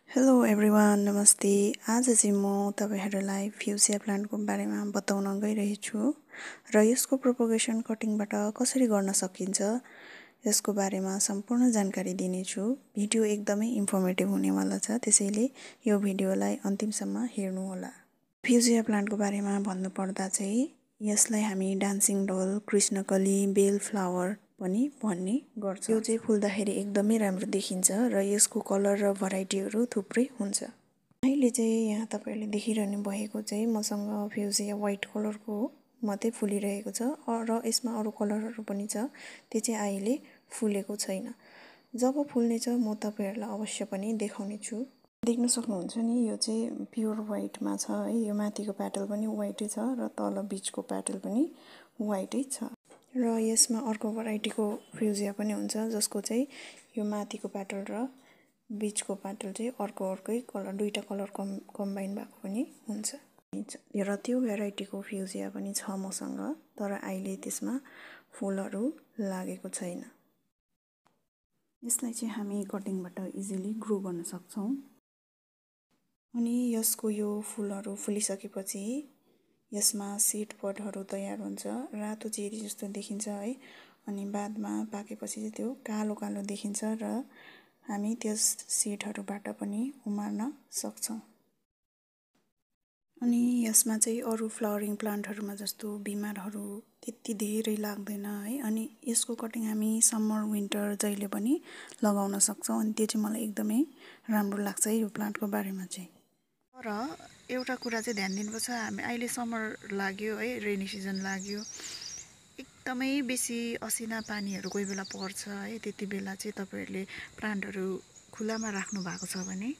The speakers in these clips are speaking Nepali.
हेलो एभ्रिवान नमस्ते। आज चाहिँ म तपाईहरुलाई फ्युसिया प्लान्टको बारेमा बताउन गइरहेछु र यसको प्रोपगेसन कटिङबाट कसरी गर्न सकिन्छ यसको बारेमा सम्पूर्ण जानकारी दिनेछु। भिडियो एकदमै इन्फर्मेटिभ हुनेवाला छ, त्यसैले यो भिडियोलाई अन्तिमसम्म हेर्नु होला। फ्युसिया प्लान्टको बारेमा भन्नुपर्दा चाहिँ यसलाई हामी डान्सिङ डल, कृष्णकली, बेल फ्लावर पनि भन्ने गर्छ। यो चाहिँ फुल्दाखेरि एकदमै राम्रो देखिन्छ र यसको कलर र भराइटीहरू थुप्रै हुन्छ। अहिले चाहिँ यहाँ तपाईहरुले देखिरहनु भएको चाहिँ मसँग फ्युसिया व्हाइट कलरको मात्रै फुलिरहेको छ र यसमा अरु कलरहरू पनि छ, त्यो चाहिँ अहिले फुलेको छैन। जब फुल्ने छ म तपाईहरुलाई अवश्य पनि देखाउने छु। देख्न सक्नुहुन्छ नि, यो चाहिँ प्योर व्हाइटमा छ है। यो माथिको प्याटल पनि व्हाइटै छ र तल बीचको प्याटल पनि व्हाइटै छ। र यसमा अर्को भराइटीको फ्युसिया पनि हुन्छ जसको चाहिँ यो माथिको प्याटल र बीचको प्याटल चाहिँ अर्कै कलर, दुईटा कलर कम्बाइन भएको पनि हुन्छ। र त्यो भेराइटीको फ्युसिया पनि छ मसँग, तर अहिले त्यसमा फुलहरू लागेको छैन। यसलाई चाहिँ हामी कटिङबाट इजिली ग्रो गर्न सक्छौं। अनि यसको यो फुलहरू फुलिसकेपछि यसमा सीड पडहरू तयार हुन्छ, रातो चेरी जस्तो देखिन्छ है। अनि बादमा पाकेपछि चाहिँ त्यो कालो कालो देखिन्छ र हामी त्यस सीडहरूबाट पनि उमार्न सक्छौं। अनि यसमा चाहिँ अरु फ्लावरिङ प्लान्टहरुमा जस्तो बिमारहरू त्यति धेरै लाग्दैन है। अनि यसको कटिङ हामी समर विन्टर जहिले पनि लगाउन सक्छौं, अनि त्यो चाहिँ मलाई एकदमै राम्रो लाग्छ है यो प्लान्टको बारेमा चाहिँ। र एउटा कुरा चाहिँ ध्यान दिनुपर्छ, हामी अहिले समर लाग्यो है, रेनी सिजन लाग्यो, एकदमै बेसी असिना पानीहरू कोही बेला पर्छ है। त्यति बेला चाहिँ तपाईहरुले प्लान्टहरू खुलामा राख्नु भएको छ भने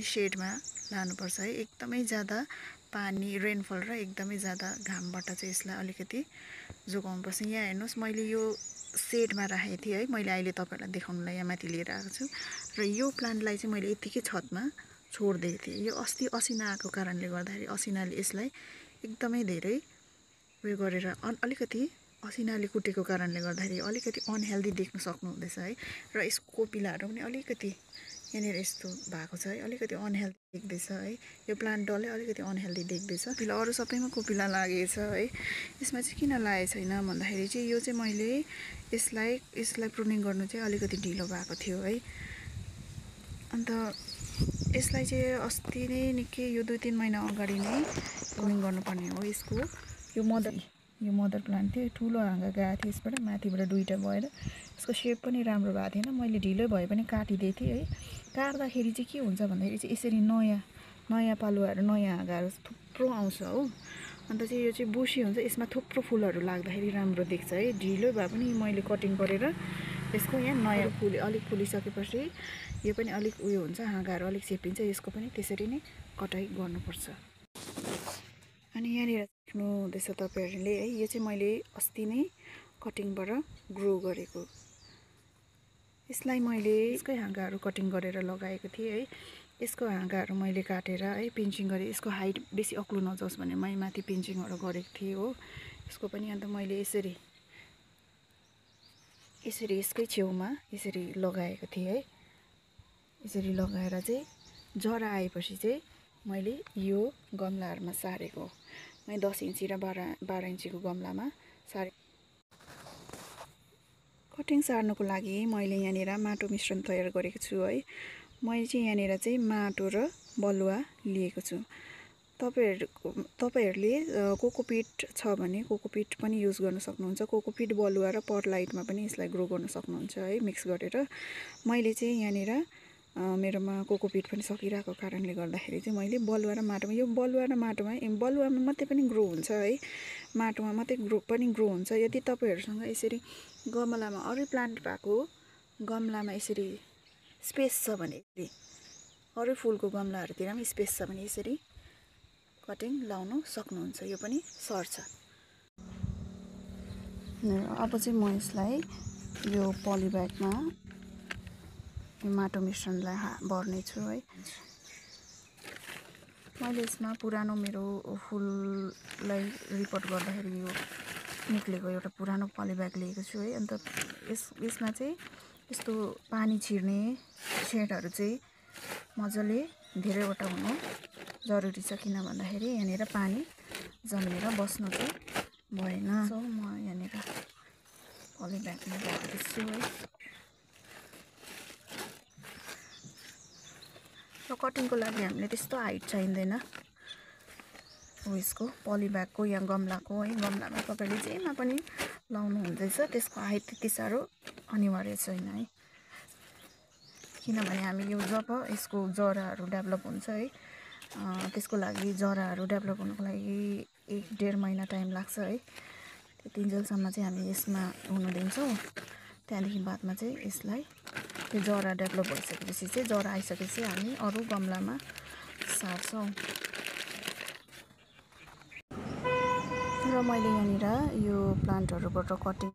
शेडमा लानुपर्छ है। एकदमै ज्यादा पानी रेनफल र एकदमै ज्यादा घामबाट चाहिँ यसलाई अलिकति जोगाउनुपर्छ। यहाँ हेर्नुस्, मैले यो शेडमा राखेको थिएँ है। मैले अहिले तपाईहरुलाई देखाउनलाई यहाँ माथि लिएर आएको छु र यो प्लान्टलाई चाहिँ मैले यतिकै छतमा छोड्दिएको थिएँ। यो अस्ति असिना आएको कारणले गर्दाखेरि असिनाले यसलाई एकदमै धेरै उयो गरेर अलिकति असिनाले कुटेको कारणले गर्दाखेरि अलिकति अनहेल्दी देख्न सक्नुहुँदैछ है। र यसको कोपिलाहरू पनि अलिकति यहाँनिर यस्तो भएको छ है, अलिकति अनहेल्दी देख्दैछ है। यो प्लान्ट डल्लै अलिकति अनहेल्दी देख्दैछ। कोपिला अरु सबैमा कोपिला लागेको छ है। यसमा चाहिँ किन लागेको छैन भन्दाखेरि चाहिँ यो चाहिँ मैले यसलाई प्रुनिङ गर्नु चाहिँ अलिकति ढिलो भएको थियो है। अन्त यसलाई चाहिँ अस्ति नै निकै यो 2-3 महिना अगाडि नै प्रुनिङ गर्नुपर्ने हो। यसको यो मदर प्लान्ट थियो, ठुलो हाँगा गएको थियो यसबाट, माथिबाट दुईटा भएर यसको शेप पनि राम्रो भएको थिएन। मैले ढिलो भए पनि काटिदिएको थिएँ है। काट्दाखेरि चाहिँ के हुन्छ भन्दाखेरि चाहिँ यसरी नयाँ पालुवाहरू, नयाँ हाँगाहरू थुप्रो आउँछ हो। अन्त चाहिँ यो चाहिँ बुसी हुन्छ, यसमा थुप्रो फुलहरू लाग्दाखेरि राम्रो देख्छ है। ढिलो भए पनि मैले कटिङ गरेर यसको यहाँ नयाँ अलिक फुलिसकेपछि यो पनि अलिक उयो हुन्छ, हाँगाहरू अलिक चेपिन्छ, यसको पनि त्यसरी नै कटाइ गर्नुपर्छ। अनि यहाँनिर देख्नु हुँदैछ तपाईहरुले है, यो चाहिँ मैले अस्ति नै कटिङबाट ग्रो गरेको। यसलाई मैले यसकै हाँगाहरू कटिङ गरेर लगाएको थिएँ है। यसको हाँगाहरू मैले काटेर है पिन्चिङ गरे, यसको हाइट बेसी अग्लो नजाओस् भने मैले माथि पिन्चिङहरू गरेको थिएँ हो। यसको पनि अन्त मैले यसरी यसकै छेउमा यसरी लगाएको थिएँ है। यसरी लगाएर चाहिँ जरा आएपछि चाहिँ मैले यो गमलाहरुमा सारेको। मैले 10 इन्ची र 12 इन्चीको गमलामा सारे। कटिङ सार्नको लागि मैले यहाँनिर माटो मिश्रण तयार गरेको छु है। मैले चाहिँ यहाँनिर चाहिँ माटो र बलुवा लिएको छु। तपाईहरुले कोकोपिट छ भने कोकोपिट पनि युज गर्न सक्नुहुन्छ। कोकोपिट, बलुवा र परलाइटमा पनि यसलाई ग्रो गर्न सक्नुहुन्छ है, मिक्स गरेर। मैले चाहिँ यहाँनिर मेरोमा कोकोपिट पनि सकिरहेको कारणले गर्दाखेरि चाहिँ मैले बलुवा र माटोमा, यो बलुवा र माटोमा बलुवामा मात्रै पनि ग्रो हुन्छ है, माटोमा मात्रै ग्रो हुन्छ। यदि तपाईहरुसँग यसरी गमलामा अरू प्लान्ट भएको गमलामा यसरी स्पेस छ भने, अरू फुलको गमलाहरूतिर पनि स्पेस छ भने यसरी कटिङ लाउन सक्नुहुन्छ, यो पनि सर्छ। अब चाहिँ म यसलाई यो पलिब्यागमा माटो मिश्रणलाई भर्ने छु है। मैले यसमा पुरानो मेरो फुललाई रिपोर्ट गर्दाखेरि यो निक्लेको एउटा पुरानो पलिब्याग लिएको छु है। अन्त यसमा चाहिँ यस्तो पानी छिर्ने सेडहरू चाहिँ मजाले धेरैवटा हुनु जरुरी छ, किन भन्दाखेरि यहाँनिर पानी जमेर बस्नु चाहिँ भएन। सो म यहाँनिर पली ब्यागमा राख्दैछु है। र कटिङको लागि हामीले त्यस्तो हाइट चाहिँदैन उयसको पली ब्यागको या गमलाको है। गमलामा तपाईँले जेमा पनि लाउनु हुँदैछ त्यसको हाइट त्यति साह्रो अनिवार्य छैन है, किनभने हामी यो जब यसको जराहरू डेभलप हुन्छ है त्यसको लागि जराहरू डेभलप हुनको लागि 1-1.5 महिना टाइम लाग्छ है। त्यतिन्जेलसम्म चाहिँ हामी यसमा हुनु दिन्छौँ। त्यहाँदेखि बादमा चाहिँ यसलाई त्यो जरा डेभलप भइसकेपछि चाहिँ जरा आइसकेपछि हामी अरू गमलामा सार्छौँ। र मैले यहाँनिर यो प्लान्टहरूबाट कटिङ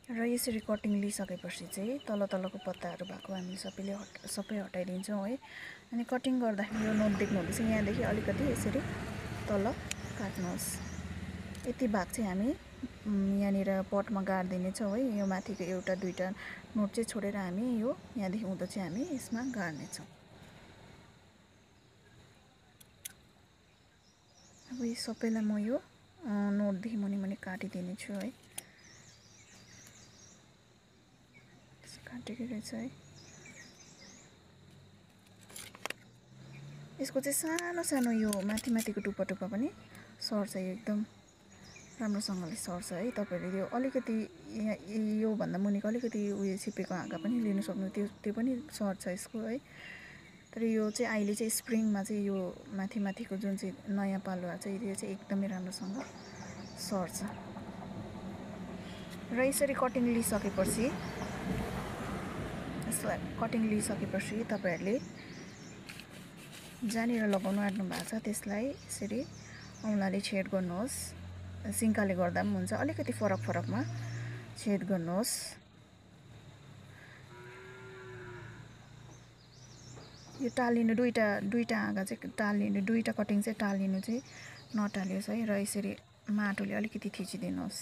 र यसरी कटिङ लिइसकेपछि चाहिँ तलको पत्ताहरू भएको हामी सबै हटाइदिन्छौँ है। अनि कटिङ गर्दाखेरि यो नोट देख्नुहुँदैछ, यहाँदेखि अलिकति यसरी तल काट्नुहोस्। यति भाग चाहिँ हामी यहाँनिर पटमा गाड्दिनेछौँ है। यो माथिको 1-2 नोट चाहिँ छोडेर हामी यो यहाँदेखि उँधो चाहिँ हामी यसमा गाड्नेछौँ। अब यो सबैलाई म यो नोटदेखि मुनि काटिदिनेछु है। काटेको रहेछ है। यसको चाहिँ सानो सानो यो माथिको टुप्पा पनि सर्छ, एकदम राम्रोसँगले सर्छ है। तपाईँहरूले यो अलिकति योभन्दा मुनिको अलिकति उयो छिपेको हाँगा पनि लिनु सक्नु, त्यो पनि सर्छ यसको है। तर यो चाहिँ अहिले चाहिँ स्प्रिङमा चाहिँ यो माथिको जुन चाहिँ नयाँ पालुवा चाहिँ यो चाहिँ एकदमै राम्रोसँग सर्छ। र यसरी कटिङ लिइसकेपछि तपाईँहरूले जहाँनिर लगाउनु आँट्नु भएको छ त्यसलाई यसरी औँलाले छेड गर्नुहोस्। सिङ्काले गर्दा पनि हुन्छ, अलिकति फरकमा छेड गर्नुहोस्। यो टालिनु दुईटा हाँगा चाहिँ टालिनु, दुईटा कटिङ चाहिँ टालिनु चाहिँ नटालियोस् है। र यसरी माटोले अलिकति थिचिदिनुहोस्।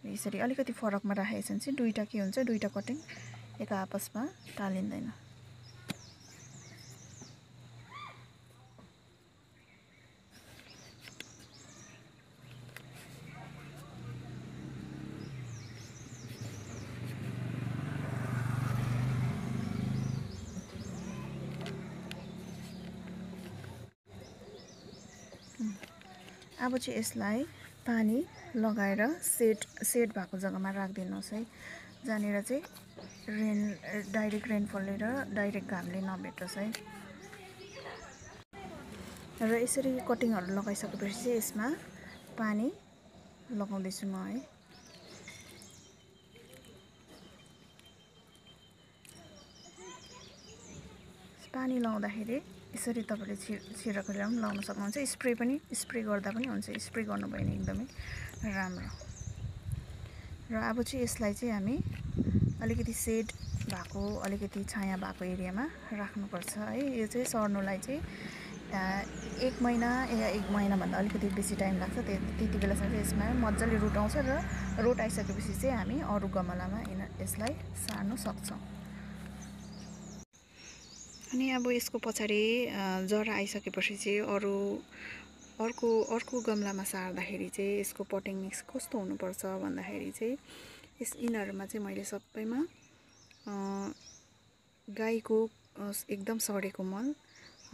यसरी अलिकति फरकमा राखेपछि चाहिँ दुईटा के हुन्छ, दुईटा कटिङ एक आपसमा टालिँदैन। अब चाहिँ यसलाई पानी लगाएर सेड भएको जग्गामा राखिदिनुहोस् है, जहाँनिर चाहिँ डाइरेक्ट रेनफलले र डाइरेक्ट घामले नभेटोस् है। र यसरी कटिङहरू लगाइसकेपछि चाहिँ यसमा पानी लगाउँदैछु म है। पानी लगाउँदाखेरि यसरी तपाईँले छिराखेर पनि लाउन सक्नुहुन्छ, स्प्रे गर्दा पनि हुन्छ। स्प्रे गर्नुभयो भने एकदमै राम्रो। र अब चाहिँ यसलाई चाहिँ हामी अलिकति सेड भएको, अलिकति छाया भएको एरियामा राख्नुपर्छ है। यो चाहिँ सर्नुलाई चाहिँ 1 महिना या 1 महिनाभन्दा अलिकति बेसी टाइम लाग्छ। त्यति बेलासम्म चाहिँ यसमा मजाले रुट आउँछ र रुट आइसकेपछि चाहिँ हामी अरू गमलामा यसलाई सार्न सक्छौँ। अनि अब यसको पछाडि जरा आइसकेपछि चाहिँ अर्को गमलामा सार्दाखेरि चाहिँ यसको पटिङ मिक्स कस्तो हुनुपर्छ भन्दाखेरि चाहिँ यिनीहरूमा चाहिँ मैले सबैमा गाईको एकदम सडेको मल,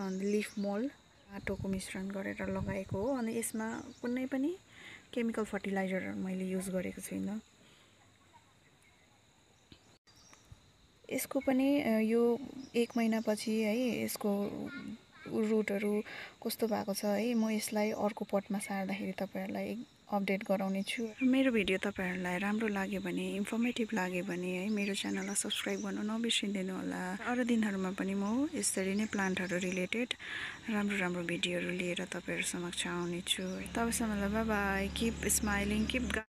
लिफ मोल्ड, माटोको मिश्रण गरेर लगाएको हो। अनि यसमा कुनै पनि केमिकल फर्टिलाइजरहरू मैले युज गरेको छुइनँ। यसको पनि यो 1 महिनापछि है यसको रुटहरू कस्तो भएको छ है, म यसलाई अर्को पटमा सार्दाखेरि तपाईँहरूलाई अपडेट गराउने छु। मेरो भिडियो तपाईँहरूलाई राम्रो लाग्यो भने, इन्फर्मेटिभ लाग्यो भने है मेरो च्यानललाई सब्सक्राइब गर्नु नबिर्सिदिनु होला। अरू दिनहरूमा पनि म यसरी नै प्लान्टहरू रिलेटेड राम्रो भिडियोहरू लिएर तपाईँहरू समक्ष आउने छु। तबसम्मलाई bye bye, keep smiling, keep